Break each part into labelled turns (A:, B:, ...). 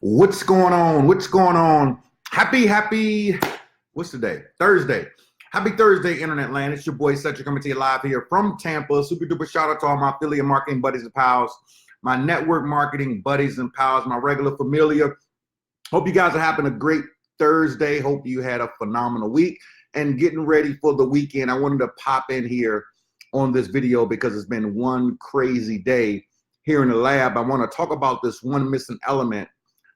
A: What's going on? What's going on? Happy, what's the day? Thursday. Happy Thursday, Internet Land. It's your boy Cedrick coming to you live here from Tampa. Super duper shout out to all my affiliate marketing buddies and pals, my network marketing buddies and pals, my regular familia. Hope you guys are having a great Thursday. Hope you had a phenomenal week and getting ready for the weekend. I wanted to pop in here on this video because it's been one crazy day here in the lab. I want to talk about this one missing element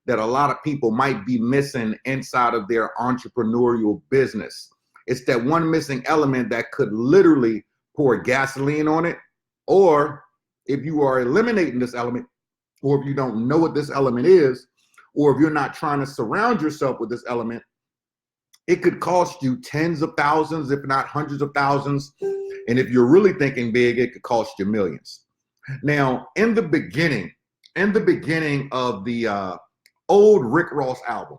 A: that a lot of people might be missing inside of their entrepreneurial business. It's that one missing element that could literally pour gasoline on it, or if you are eliminating this element, or if you don't know what this element is, or if you're not trying to surround yourself with this element, it could cost you tens of thousands, if not hundreds of thousands. And if you're really thinking big, it could cost you millions. Now, in the beginning of the old Rick Ross album,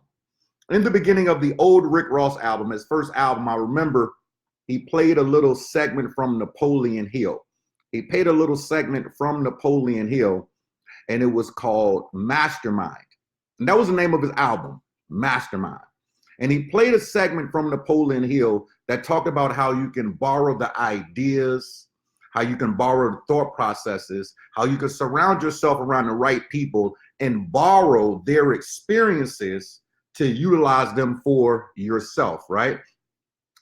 A: his first album, I remember he played a little segment from Napoleon Hill. And it was called Mastermind. And that was the name of his album, Mastermind. And he played a segment from Napoleon Hill that talked about how you can borrow the ideas, how you can borrow the thought processes, how you can surround yourself around the right people and borrow their experiences to utilize them for yourself, right?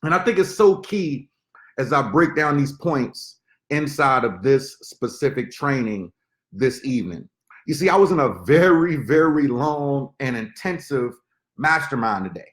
A: And I think it's so key as I break down these points inside of this specific training this evening. You see, I was in a very, very long and intensive mastermind today,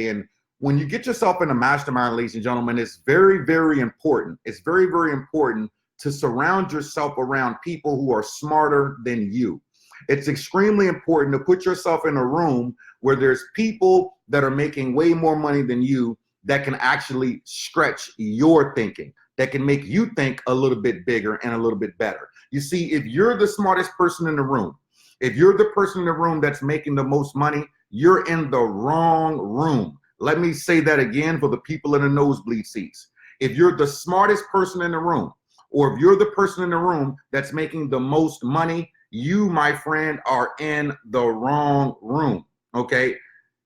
A: And when you get yourself in a mastermind, ladies and gentlemen, it's very, very important. It's very, very important to surround yourself around people who are smarter than you. It's extremely important to put yourself in a room where there's people that are making way more money than you that can actually stretch your thinking, that can make you think a little bit bigger and a little bit better. You see, if you're the smartest person in the room, if you're the person in the room that's making the most money, you're in the wrong room. Let me say that again for the people in the nosebleed seats. If you're the smartest person in the room, or if you're the person in the room that's making the most money, you, my friend, are in the wrong room, okay?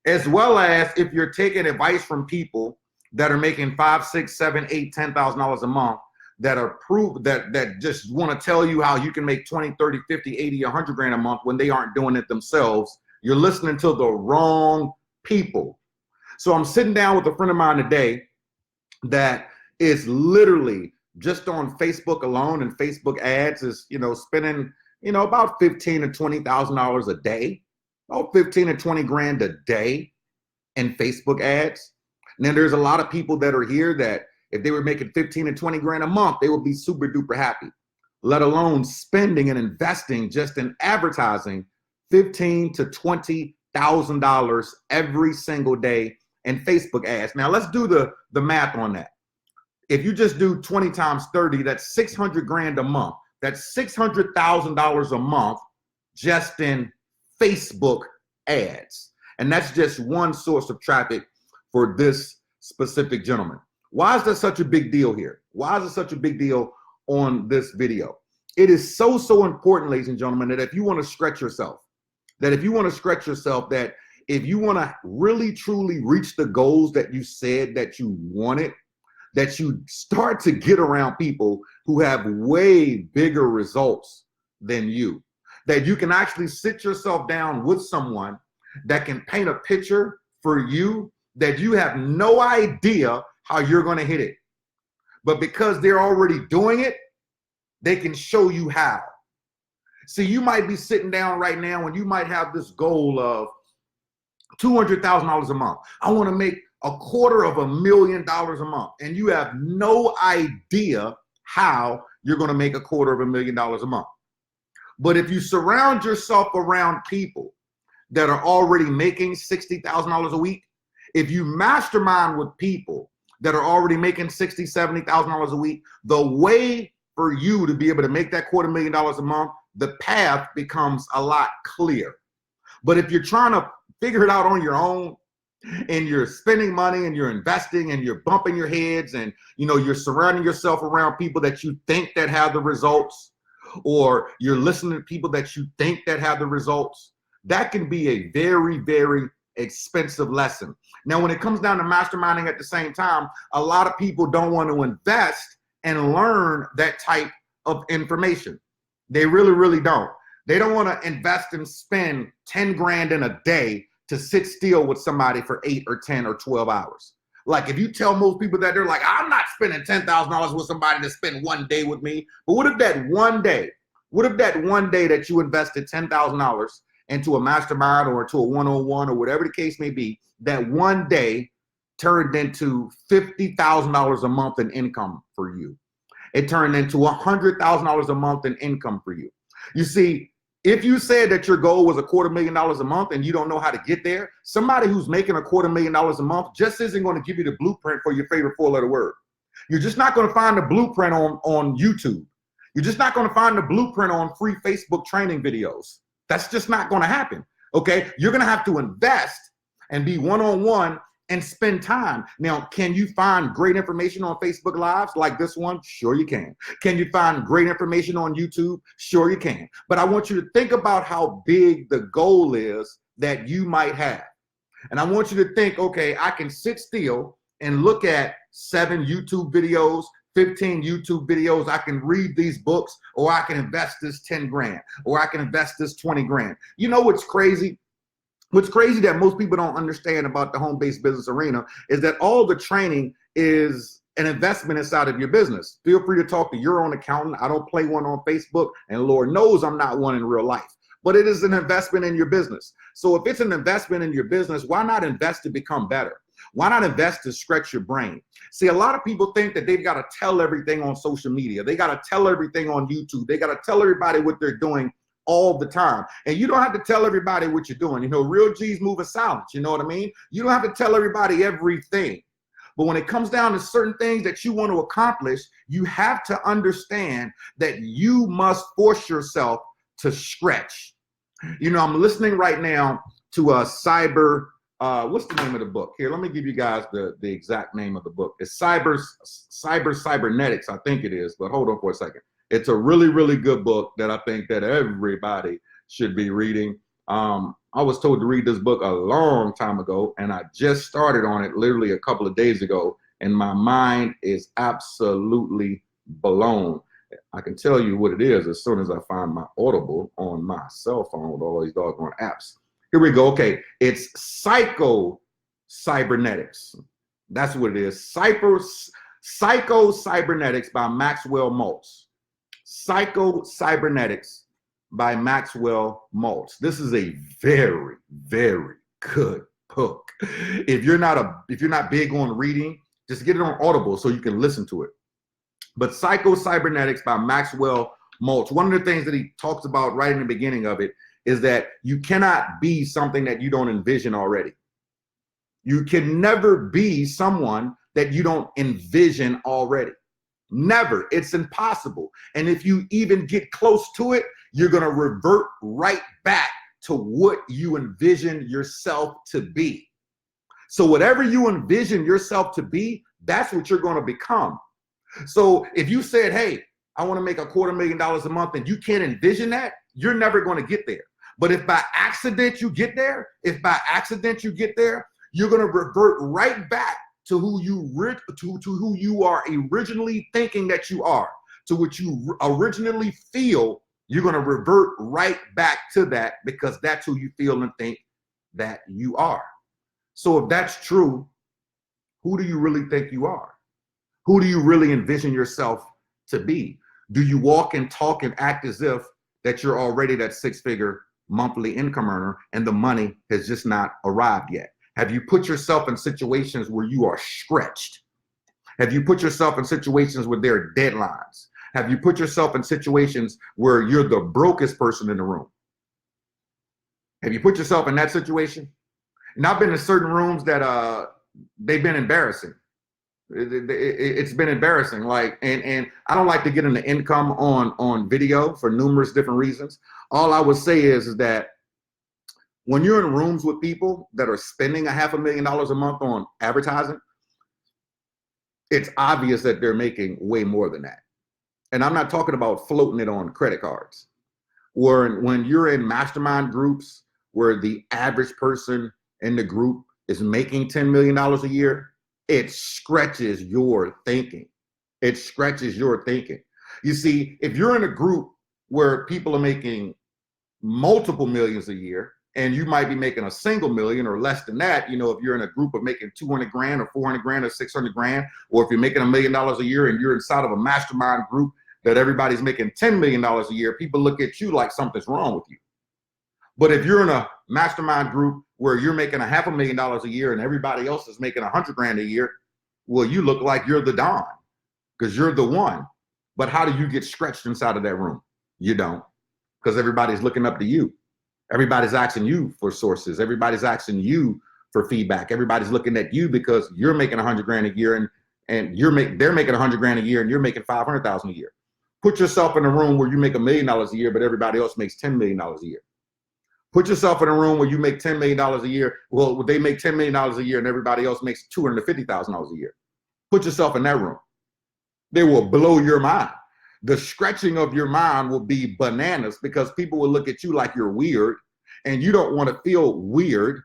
A: As well as if you're taking advice from people that are making $5, $6, $7, $8, $10,000 a month, that are that just want to tell you how you can make 20, 30, 50, 80, 100 grand a month when they aren't doing it themselves, you're listening to the wrong people. So I'm sitting down with a friend of mine today that is literally just on Facebook alone, and Facebook ads is, spending, about $15,000 to $20,000 a day, about 15 to 20 grand a day in Facebook ads. And then there's a lot of people that are here that if they were making 15 to 20 grand a month, they would be super duper happy, let alone spending and investing just in advertising $15,000 to $20,000 every single day in Facebook ads. Now let's do the math on that. If you just do 20 times 30, that's 600 grand a month. That's $600,000 a month just in Facebook ads. And that's just one source of traffic for this specific gentleman. Why is that such a big deal here? Why is it such a big deal on this video? It is so, so important, ladies and gentlemen, that if you want to stretch yourself, that if you want to really, truly reach the goals that you said that you wanted, that you start to get around people who have way bigger results than you, that you can actually sit yourself down with someone that can paint a picture for you that you have no idea how you're going to hit it. But because they're already doing it, they can show you how. See, you might be sitting down right now and you might have this goal of $200,000 a month. I want to make $250,000 a month. And you have no idea how you're going to make $250,000 a month. But if you surround yourself around people that are already making $60,000 a week, if you mastermind with people that are already making $60,000, $70,000 a week, the way for you to be able to make that $250,000 a month, the path becomes a lot clearer. But if you're trying to figure it out on your own, and you're spending money and you're investing and you're bumping your heads and you're surrounding yourself around people that you think that have the results, or you're listening to people that you think that have the results, that can be a very, very expensive lesson. Now, when it comes down to masterminding at the same time, a lot of people don't want to invest and learn that type of information. They really, really don't. They don't want to invest and spend 10 grand in a day to sit still with somebody for 8 or 10 or 12 hours. Like, if you tell most people that, they're like, I'm not spending $10,000 with somebody to spend one day with me. But what if that one day that you invested $10,000 into a mastermind or to a one-on-one or whatever the case may be, that one day turned into $50,000 a month in income for you? It turned into $100,000 a month in income for you. You see, if you said that your goal was $250,000 a month and you don't know how to get there, somebody who's making $250,000 a month just isn't going to give you the blueprint for your favorite 4-letter word. You're just not going to find the blueprint on YouTube. You're just not going to find the blueprint on free Facebook training videos. That's just not going to happen. Okay, you're going to have to invest and be one-on-one and spend time. Now, can you find great information on Facebook Lives like this one? Sure you can. Can you find great information on YouTube? Sure you can. But I want you to think about how big the goal is that you might have. And I want you to think, okay, I can sit still and look at 7 YouTube videos, 15 YouTube videos. I can read these books, or I can invest this 10 grand, or I can invest this 20 grand. You know what's crazy? What's crazy that most people don't understand about the home-based business arena is that all the training is an investment inside of your business. Feel free to talk to your own accountant. I don't play one on Facebook, and Lord knows I'm not one in real life. But it is an investment in your business. So if it's an investment in your business, why not invest to become better? Why not invest to stretch your brain? See, a lot of people think that they've got to tell everything on social media. They got to tell everything on YouTube. They got to tell everybody what they're doing all the time. And you don't have to tell everybody what you're doing. You know, real G's move in silence. You know what I mean? You don't have to tell everybody everything. But when it comes down to certain things that you want to accomplish, you have to understand that you must force yourself to stretch. You know, I'm listening right now to a what's the name of the book? Here, let me give you guys the exact name of the book. It's Cybernetics, I think it is, but hold on for a second. It's a really, really good book that I think that everybody should be reading. I was told to read this book a long time ago, and I just started on it literally a couple of days ago, and my mind is absolutely blown. I can tell you what it is as soon as I find my Audible on my cell phone with all these doggone apps. Here we go. Okay, it's Cybernetics. That's what it is. Cybernetics by Maxwell Maltz. Cybernetics by Maxwell Maltz. This is a very, very good book. If you're not big on reading, just get it on Audible so you can listen to it. But Cybernetics by Maxwell Maltz. One of the things that he talks about right in the beginning of it is that you cannot be something that you don't envision already. You can never be someone that you don't envision already. Never. It's impossible. And if you even get close to it, you're going to revert right back to what you envision yourself to be. So whatever you envision yourself to be, that's what you're going to become. So if you said, hey, I want to make $250,000 a month, and you can't envision that, you're never going to get there. But if by accident you get there, you're going to revert right back to who you are originally thinking that you are, to what you originally feel. You're going to revert right back to that, because that's who you feel and think that you are. So if that's true, who do you really think you are? Who do you really envision yourself to be? Do you walk and talk and act as if that you're already that 6-figure monthly income earner and the money has just not arrived yet? Have you put yourself in situations where you are stretched? Have you put yourself in situations where there are deadlines? Have you put yourself in situations where you're the brokest person in the room? Have you put yourself in that situation? And I've been in certain rooms that they've been embarrassing. It's been embarrassing. Like, and I don't like to get into income on video for numerous different reasons. All I would say is that when you're in rooms with people that are spending $500,000 a month on advertising, it's obvious that they're making way more than that. And I'm not talking about floating it on credit cards. Or when you're in mastermind groups where the average person in the group is making $10 million a year, it stretches your thinking. It stretches your thinking. You see, if you're in a group where people are making multiple millions a year, and you might be making a single million or less than that, you know, if you're in a group of making 200 grand or 400 grand or 600 grand, or if you're making $1 million a year and you're inside of a mastermind group that everybody's making $10 million a year, people look at you like something's wrong with you. But if you're in a mastermind group where you're making $500,000 a year and everybody else is making 100 grand a year, well, you look like you're the Don because you're the one. But how do you get stretched inside of that room? You don't, because everybody's looking up to you. Everybody's asking you for sources. Everybody's asking you for feedback. Everybody's looking at you because you're making 100 grand a year and they're making 100 grand a year and you're making 500,000 a year. Put yourself in a room where you make $1 million a year, but everybody else makes $10 million a year. Put yourself in a room where you make $10 million a year. Well, they make $10 million a year and everybody else makes $250,000 a year. Put yourself in that room. They will blow your mind. The stretching of your mind will be bananas because people will look at you like you're weird and you don't want to feel weird.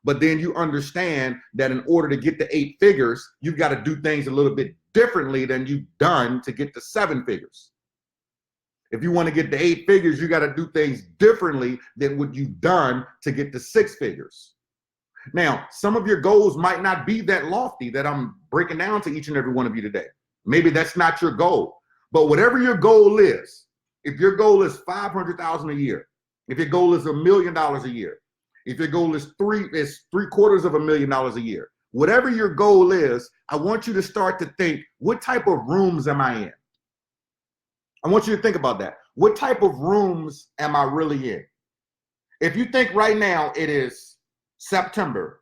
A: But then you understand that in order to get to 8 figures, you've got to do things a little bit differently than you've done to get to 7 figures. If you want to get to 8 figures, you got to do things differently than what you've done to get to 6 figures. Now, some of your goals might not be that lofty that I'm breaking down to each and every one of you today. Maybe that's not your goal. But whatever your goal is, if your goal is $500,000 a year, if your goal is $1 million a year, if your goal is $750,000 a year, whatever your goal is, I want you to start to think, what type of rooms am I in? I want you to think about that. What type of rooms am I really in? If you think right now it is September,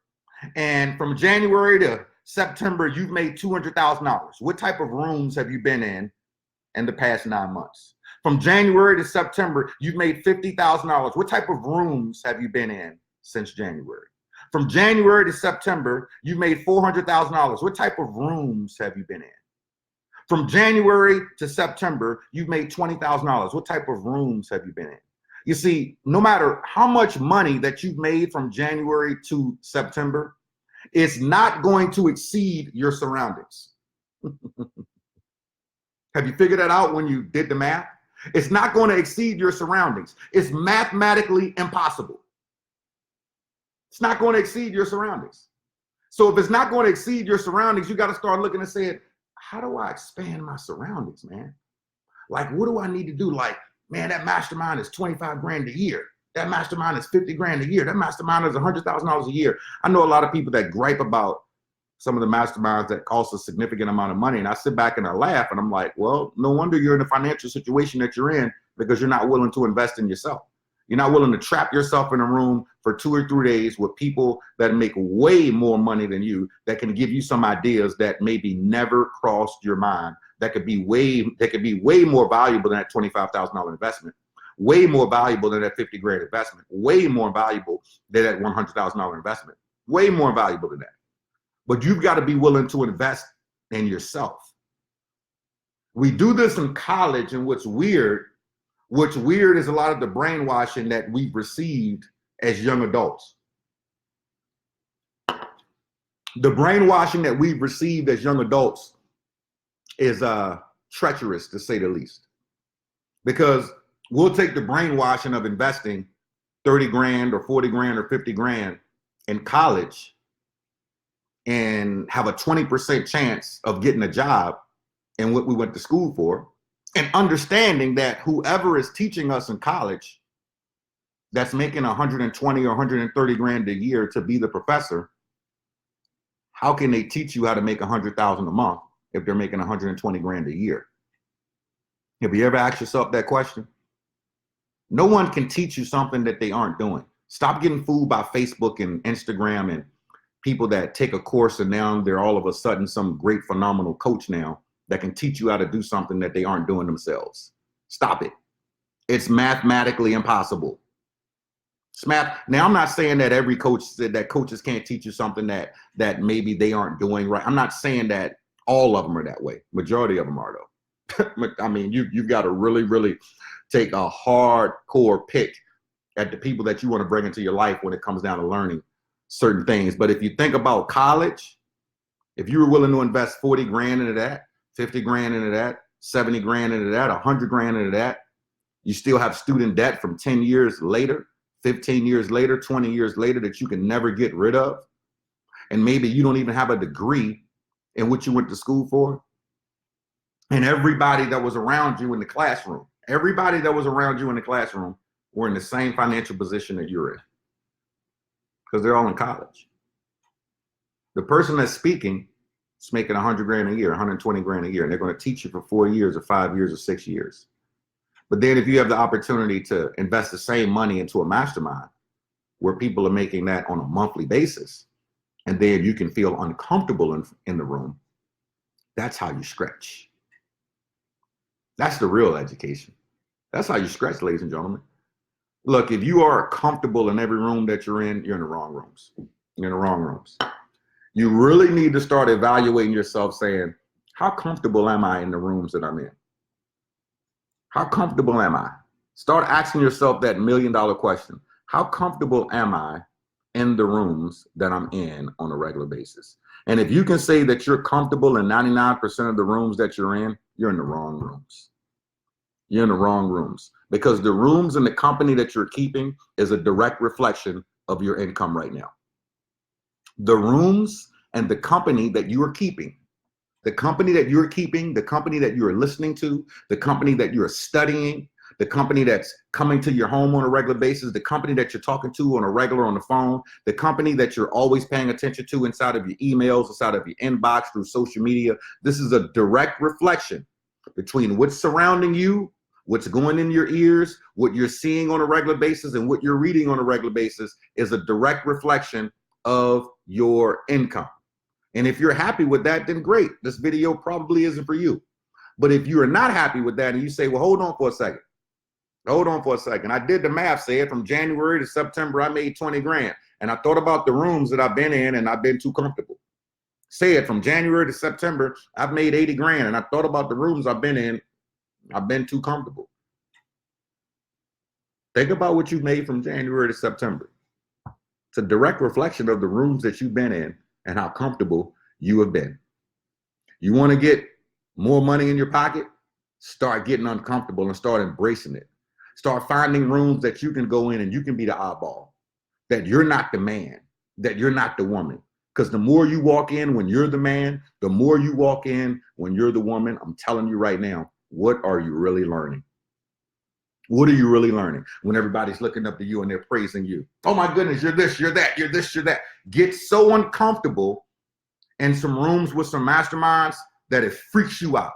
A: and from January to September, you've made $200,000. What type of rooms have you been in the past 9 months? From January to September, you've made $50,000. What type of rooms have you been in since January? From January to September, you've made $400,000. What type of rooms have you been in? From January to September, you've made $20,000. What type of rooms have you been in? You see, no matter how much money that you've made from January to September, it's not going to exceed your surroundings. Have you figured that out when you did the math? It's not going to exceed your surroundings. It's mathematically impossible. It's not going to exceed your surroundings. So if it's not going to exceed your surroundings, you got to start looking and saying, how do I expand my surroundings, man? Like, what do I need to do? Like, man, that mastermind is 25 grand a year. That mastermind is 50 grand a year. That mastermind is $100,000 a year. I know a lot of people that gripe about some of the masterminds that cost a significant amount of money. And I sit back and I laugh and I'm like, well, no wonder you're in the financial situation that you're in, because you're not willing to invest in yourself. You're not willing to trap yourself in a room for 2 or 3 days with people that make way more money than you, that can give you some ideas that maybe never crossed your mind, that could be way more valuable than that $25,000 investment, way more valuable than that 50 grand investment, way more valuable than that $100,000 investment, way more valuable than that. But you've got to be willing to invest in yourself. We do this in college, and what's weird is a lot of the brainwashing that we've received as young adults. The brainwashing that we've received as young adults is treacherous, to say the least. Because we'll take the brainwashing of investing 30 grand or 40 grand or 50 grand in college and have a 20% chance of getting a job in what we went to school for, and understanding that whoever is teaching us in college that's making 120 or 130 grand a year to be the professor, how can they teach you how to make 100,000 a month if they're making 120 grand a year? Have you ever asked yourself that question? No one can teach you something that they aren't doing. Stop getting fooled by Facebook and Instagram and people that take a course and now they're all of a sudden some great phenomenal coach now that can teach you how to do something that they aren't doing themselves. Stop it. It's mathematically impossible. It's math. Now, I'm not saying that every coach said that coaches can't teach you something that maybe they aren't doing right. I'm not saying that all of them are that way. Majority of them are, though. I mean, you've got to really, really take a hardcore pick at the people that you want to bring into your life when it comes down to learning certain things. But if you think about college, if you were willing to invest 40 grand into that, 50 grand into that, 70 grand into that, 100 grand into that, you still have student debt from 10 years later, 15 years later, 20 years later that you can never get rid of. And maybe you don't even have a degree in what you went to school for. And everybody that was around you in the classroom, were in the same financial position that you're in, because they're all in college. The person that's speaking is making 100 grand a year, 120 grand a year, and they're going to teach you for 4 years or 5 years or 6 years. But then if you have the opportunity to invest the same money into a mastermind where people are making that on a monthly basis, and then you can feel uncomfortable in the room, that's how you stretch. That's the real education. That's how you stretch, ladies and gentlemen. Look, if you are comfortable in every room that you're in the wrong rooms. You're in the wrong rooms. You really need to start evaluating yourself, saying, how comfortable am I in the rooms that I'm in? How comfortable am I? Start asking yourself that $1 million question. How comfortable am I in the rooms that I'm in on a regular basis? And if you can say that you're comfortable in 99% of the rooms that you're in the wrong rooms. You're in the wrong rooms, because the rooms and the company that you're keeping is a direct reflection of your income right now. The rooms and the company that you are keeping, the company that you're keeping, the company that you're listening to, the company that you're studying, the company that's coming to your home on a regular basis, the company that you're talking to on a regular on the phone, the company that you're always paying attention to inside of your emails, inside of your inbox, through social media. This is a direct reflection between what's surrounding you, what's going in your ears, what you're seeing on a regular basis, and what you're reading on a regular basis is a direct reflection of your income. And if you're happy with that, then great. This video probably isn't for you. But if you are not happy with that and you say, well, hold on for a second. I did the math, said from January to September, I made 20 grand. And I thought about the rooms that I've been in and I've been too comfortable. Said from January to September, I've made 80 grand. And I thought about the rooms I've been in, I've been too comfortable. Think about what you made from January to September. It's a direct reflection of the rooms that you've been in and how comfortable you have been. You want to get more money in your pocket? Start getting uncomfortable and start embracing it. Start finding rooms that you can go in and you can be the oddball, that you're not the man, that you're not the woman. Because the more you walk in when you're the man, the more you walk in when you're the woman, I'm telling you right now, what are you really learning? What are you really learning when everybody's looking up to you and they're praising you? Oh my goodness, you're this, you're that, you're this, you're that. Get so uncomfortable in some rooms with some masterminds that it freaks you out.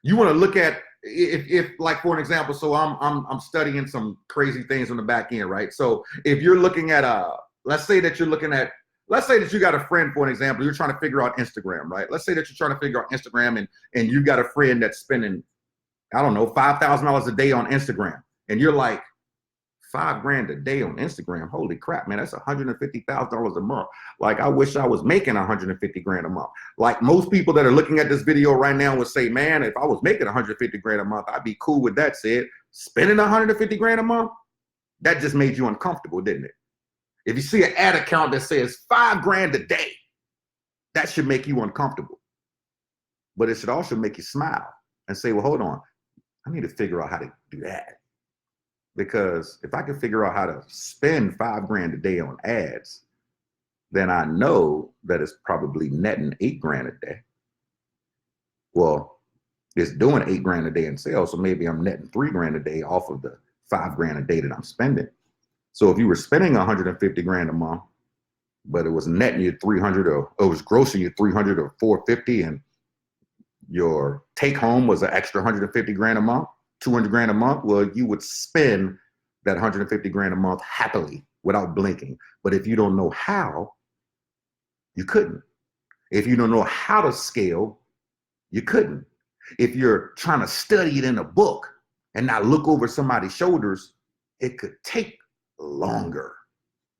A: You want to look at, if like, for an example, so I'm studying some crazy things on the back end, right? So if you're looking at let's say that you got a friend, for an example, you're trying to figure out Instagram, right? Let's say that you're trying to figure out Instagram and you got a friend that's spending, I don't know, $5,000 a day on Instagram. And you're like, $5 grand a day on Instagram. Holy crap, man, that's $150,000 a month. Like, I wish I was making 150 grand a month. Like, most people that are looking at this video right now would say, man, if I was making 150 grand a month, I'd be cool with that. Said, spending 150 grand a month, that just made you uncomfortable, didn't it? If you see an ad account that says 5 grand a day, that should make you uncomfortable. But it should also make you smile and say, well, hold on, I need to figure out how to do that. Because if I can figure out how to spend 5 grand a day on ads, then I know that it's probably netting 8 grand a day. Well, it's doing 8 grand a day in sales, so maybe I'm netting 3 grand a day off of the 5 grand a day that I'm spending. So if you were spending 150 grand a month, but it was netting you 300 or it was grossing you 300 or 450, and your take home was an extra 150 grand a month, 200 grand a month, well, you would spend that 150 grand a month happily without blinking. But if you don't know how, you couldn't. If you don't know how to scale, you couldn't. If you're trying to study it in a book and not look over somebody's shoulders, it could take longer.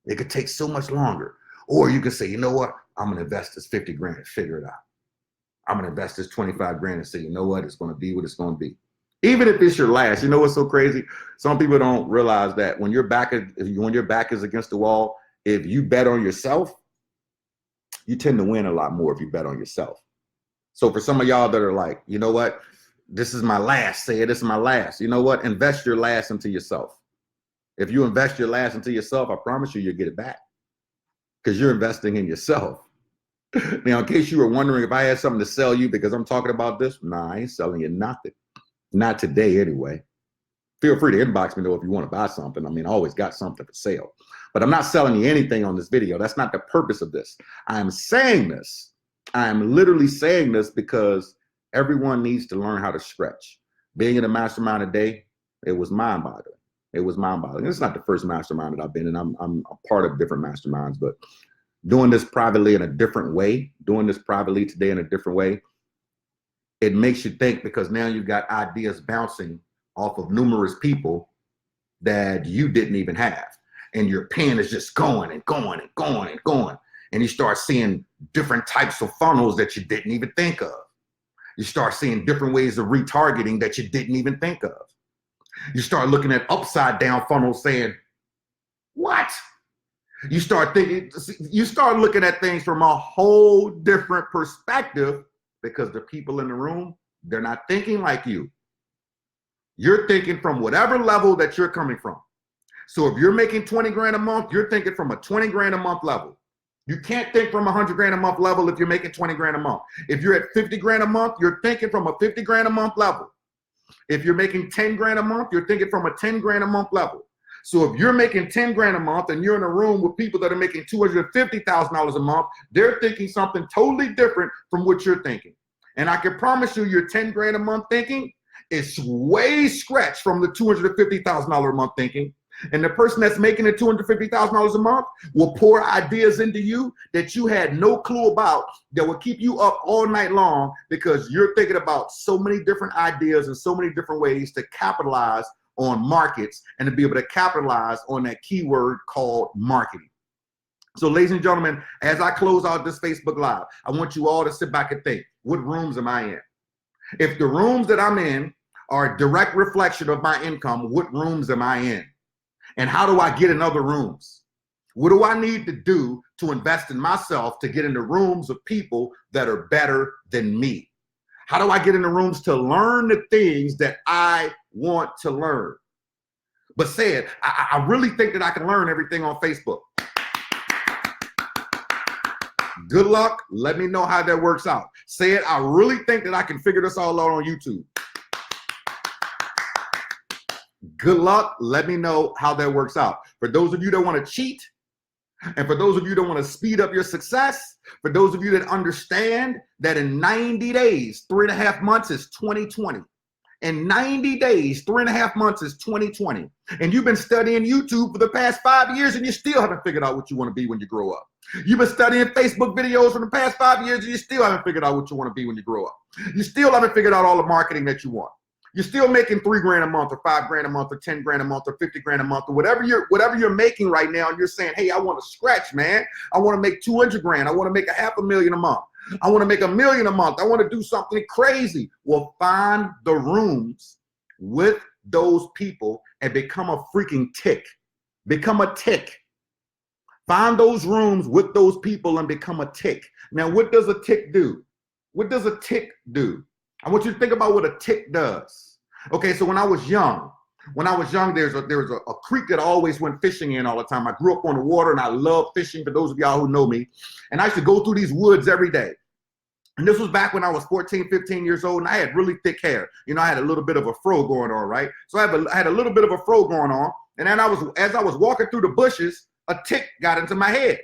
A: It could take so much longer. Or you could say, you know what? I'm going to invest this 50 grand and figure it out. I'm going to invest this 25 grand and say, you know what? It's going to be what it's going to be. Even if it's your last, you know what's so crazy? Some people don't realize that when your back is against the wall, if you bet on yourself, you tend to win a lot more if you bet on yourself. So for some of y'all that are like, you know what? This is my last. Say it, this is my last. You know what? Invest your last into yourself. If you invest your last into yourself, I promise you'll get it back because you're investing in yourself. Now, in case you were wondering if I had something to sell you because I'm talking about this, nah, I ain't selling you nothing. Not today, anyway. Feel free to inbox me, though, if you want to buy something. I mean, I always got something for sale. But I'm not selling you anything on this video. That's not the purpose of this. I'm saying this. I'm literally saying this because everyone needs to learn how to stretch. Being in a mastermind today, it was mind-boggling. It was mind-boggling. It's not the first mastermind that I've been in. I'm a part of different masterminds, but doing this privately in a different way, doing this privately today in a different way, it makes you think because now you've got ideas bouncing off of numerous people that you didn't even have. And your pen is just going and going and going and going. And you start seeing different types of funnels that you didn't even think of. You start seeing different ways of retargeting that you didn't even think of. You start looking at upside down funnels saying, what? You start looking at things from a whole different perspective because the people in the room, they're not thinking like you. You're thinking from whatever level that you're coming from. So if you're making 20 grand a month, you're thinking from a 20 grand a month level. You can't think from 100 grand a month level if you're making 20 grand a month. If you're at 50 grand a month, you're thinking from a 50 grand a month level. If you're making 10 grand a month, you're thinking from a 10 grand a month level. So if you're making 10 grand a month and you're in a room with people that are making $250,000 a month, they're thinking something totally different from what you're thinking. And I can promise you your 10 grand a month thinking is way stretched from the $250,000 a month thinking. And the person that's making the $250,000 a month will pour ideas into you that you had no clue about that will keep you up all night long because you're thinking about so many different ideas and so many different ways to capitalize on markets and to be able to capitalize on that keyword called marketing. So ladies and gentlemen, as I close out this Facebook Live, I want you all to sit back and think, what rooms am I in? If the rooms that I'm in are a direct reflection of my income, what rooms am I in? And how do I get in other rooms? What do I need to do to invest in myself to get into rooms of people that are better than me? How do I get into rooms to learn the things that I want to learn? But say it, I really think that I can learn everything on Facebook. Good luck. Let me know how that works out. Say it, I really think that I can figure this all out on YouTube. Good luck. Let me know how that works out. For those of you that want to cheat, and for those of you that want to speed up your success, for those of you that understand that in 90 days, 3.5 months is 2020. In 90 days, 3.5 months is 2020. And you've been studying YouTube for the past 5 years and you still haven't figured out what you want to be when you grow up. You've been studying Facebook videos for the past 5 years and you still haven't figured out what you want to be when you grow up. You still haven't figured out all the marketing that you want. You're still making 3 grand a month or 5 grand a month or 10 grand a month or 50 grand a month or whatever you're making right now. And you're saying, hey, I want to scratch, man. I want to make 200 grand. I want to make $500,000 a month. I want to make $1 million a month. I want to do something crazy. Well, find the rooms with those people and become a freaking tick. Become a tick. Find those rooms with those people and become a tick. Now, what does a tick do? What does a tick do? I want you to think about what a tick does. Okay, so when I was young, there was a creek that I always went fishing in all the time. I grew up on the water and I love fishing, for those of y'all who know me. And I used to go through these woods every day. And this was back when I was 14, 15 years old and I had really thick hair. You know, I had a little bit of a fro going on, right? So I had a little bit of a fro going on. And then as I was walking through the bushes, a tick got into my head.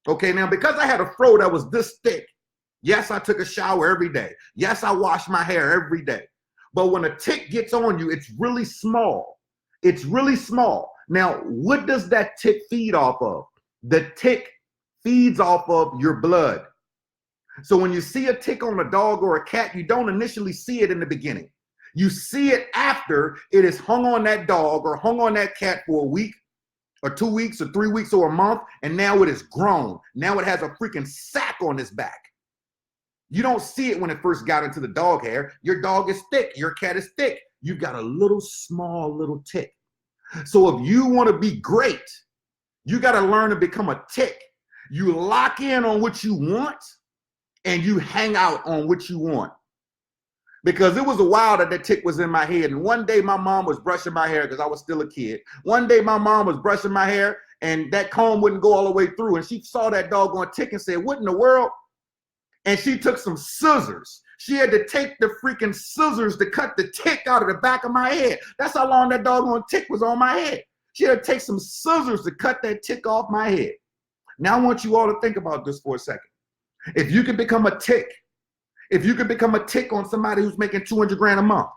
A: Okay, now because I had a fro that was this thick, yes, I took a shower every day. Yes, I washed my hair every day. But when a tick gets on you, it's really small. It's really small. Now, what does that tick feed off of? The tick feeds off of your blood. So when you see a tick on a dog or a cat, you don't initially see it in the beginning. You see it after it is hung on that dog or hung on that cat for a week or 2 weeks or 3 weeks or a month, and now it is grown. Now it has a freaking sack on its back. You don't see it when it first got into the dog hair. Your dog is thick. Your cat is thick. You've got a little small little tick. So if you want to be great, you got to learn to become a tick. You lock in on what you want and you hang out on what you want. Because it was a while that tick was in my head. And one day my mom was brushing my hair because I was still a kid. One day my mom was brushing my hair and that comb wouldn't go all the way through. And she saw that doggone tick and said, what in the world? And she took some scissors. She had to take the freaking scissors to cut the tick out of the back of my head. That's how long that doggone tick was on my head. She had to take some scissors to cut that tick off my head. Now I want you all to think about this for a second. If you can become a tick, if you can become a tick on somebody who's making 200 grand a month,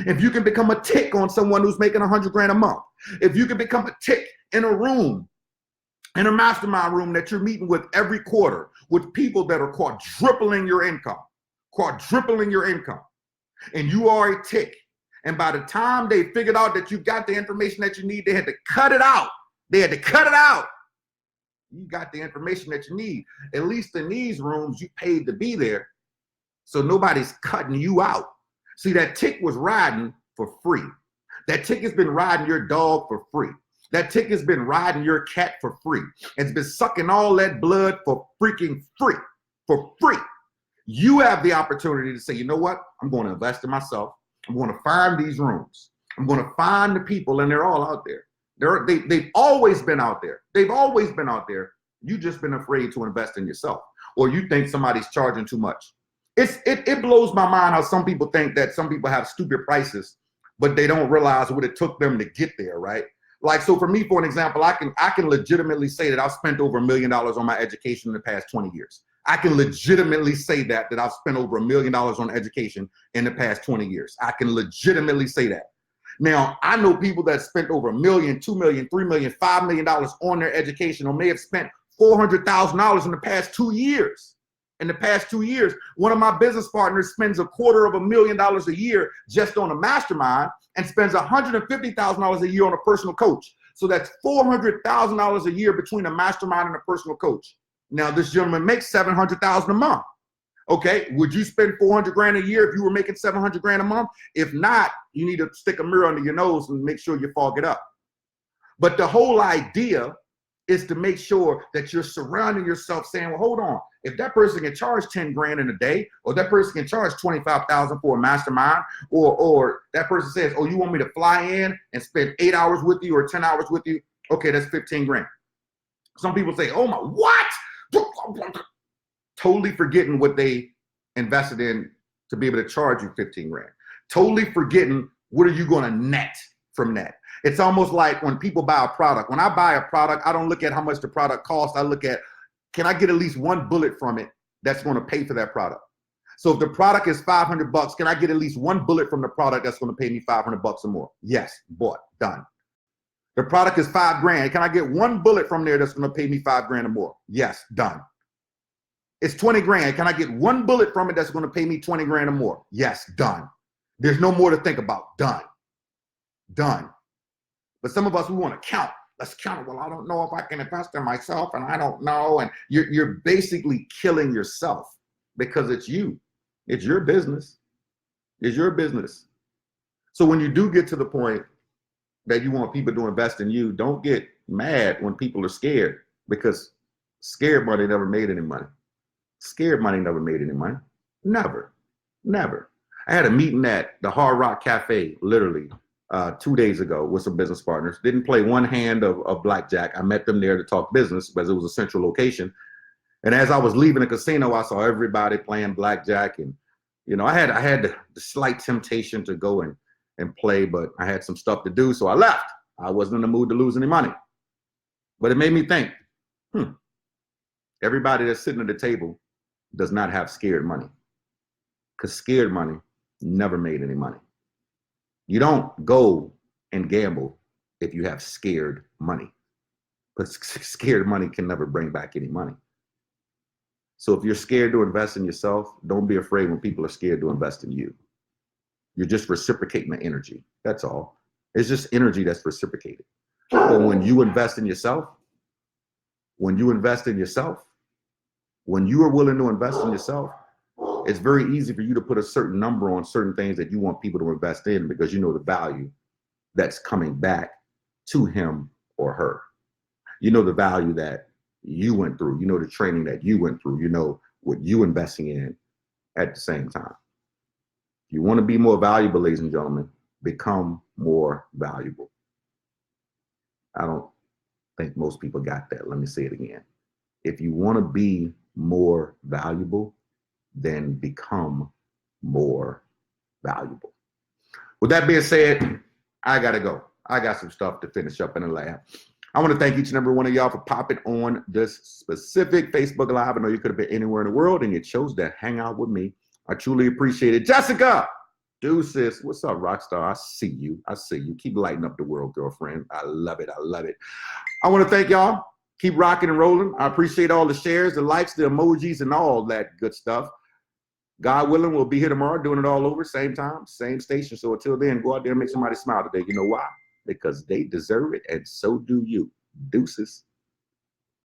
A: if you can become a tick on someone who's making 100 grand a month, if you can become a tick in a room, in a mastermind room that you're meeting with every quarter with people that are quadrupling your income, and you are a tick. And by the time they figured out that you got the information that you need, they had to cut it out. You got the information that you need. At least in these rooms, you paid to be there. So nobody's cutting you out. See, that tick was riding for free. That tick has been riding your dog for free. That tick has been riding your cat for free. It's been sucking all that blood for freaking free, for free. You have the opportunity to say, you know what? I'm going to invest in myself. I'm going to find these rooms. I'm going to find the people, and they're all out there. They've always been out there. They've always been out there. You've just been afraid to invest in yourself, or you think somebody's charging too much. It blows my mind how some people think that some people have stupid prices, but they don't realize what it took them to get there, right? Like, so for me, for an example, I can legitimately say that I've spent over $1 million on my education in the past 20 years. I can legitimately say that I've spent over $1 million on education in the past 20 years. I can legitimately say that. Now, I know people that spent over $1 million, $2 million, $3 million, $5 million on their education, or may have spent $400,000 in the past 2 years. In the past 2 years, one of my business partners spends $250,000 a year just on a mastermind and spends $150,000 a year on a personal coach. So that's $400,000 a year between a mastermind and a personal coach. Now, this gentleman makes $700,000 a month. Okay, would you spend 400 grand a year if you were making 700 grand a month? If not, you need to stick a mirror under your nose and make sure you fog it up. But the whole idea is to make sure that you're surrounding yourself saying, well, hold on. If that person can charge 10 grand in a day, or that person can charge 25,000 for a mastermind, or that person says, oh, you want me to fly in and spend 8 hours with you or 10 hours with you? Okay, that's 15 grand. Some people say, oh my, what? Totally forgetting what they invested in to be able to charge you 15 grand. Totally forgetting what are you going to net from that. It's almost like when people buy a product. When I buy a product, I don't look at how much the product costs. I look at, can I get at least one bullet from it that's going to pay for that product? So if the product is $500, can I get at least one bullet from the product that's going to pay me $500 or more? Yes, bought, done. The product is $5 grand. Can I get one bullet from there that's going to pay me $5 grand or more? Yes, done. It's 20 grand. Can I get one bullet from it that's going to pay me 20 grand or more? Yes, done. There's no more to think about. Done. Done. But some of us, we want to count. Let's count. Well, I don't know if I can invest in myself, and I don't know. And you're basically killing yourself because it's you. It's your business. It's your business. So when you do get to the point that you want people to invest in you, don't get mad when people are scared, because scared money never made any money. Scared money never made any money. Never. Never. I had a meeting at the Hard Rock Cafe, literally, 2 days ago with some business partners. Didn't play one hand of blackjack. I met them there to talk business because it was a central location. And as I was leaving the casino, I saw everybody playing blackjack. And, you know, I had the slight temptation to go and play, but I had some stuff to do, so I left. I wasn't in the mood to lose any money. But it made me think, everybody that's sitting at the table does not have scared money, because scared money never made any money. You don't go and gamble if you have scared money, but scared money can never bring back any money. So if you're scared to invest in yourself, don't be afraid when people are scared to invest in you. You're just reciprocating the energy. That's all. It's just energy that's reciprocated. But when you invest in yourself, when you are willing to invest in yourself, It's very easy for you to put a certain number on certain things that you want people to invest in because you know the value that's coming back to him or her. You know the value that you went through. You know the training that you went through. You know what you investing in at the same time. If you want to be more valuable, ladies and gentlemen, become more valuable. I don't think most people got that. Let me say it again. If you want to be more valuable, then become more valuable. With that being said, I got to go. I got some stuff to finish up in the lab. I want to thank each and every one of y'all for popping on this specific Facebook Live. I know you could have been anywhere in the world and you chose to hang out with me. I truly appreciate it. Jessica, deuces. What's up, Rockstar? I see you. I see you. Keep lighting up the world, girlfriend. I love it. I love it. I want to thank y'all. Keep rocking and rolling. I appreciate all the shares, the likes, the emojis, and all that good stuff. God willing, we'll be here tomorrow doing it all over, same time, same station. So until then, go out there and make somebody smile today. You know why? Because they deserve it, and so do you. Deuces.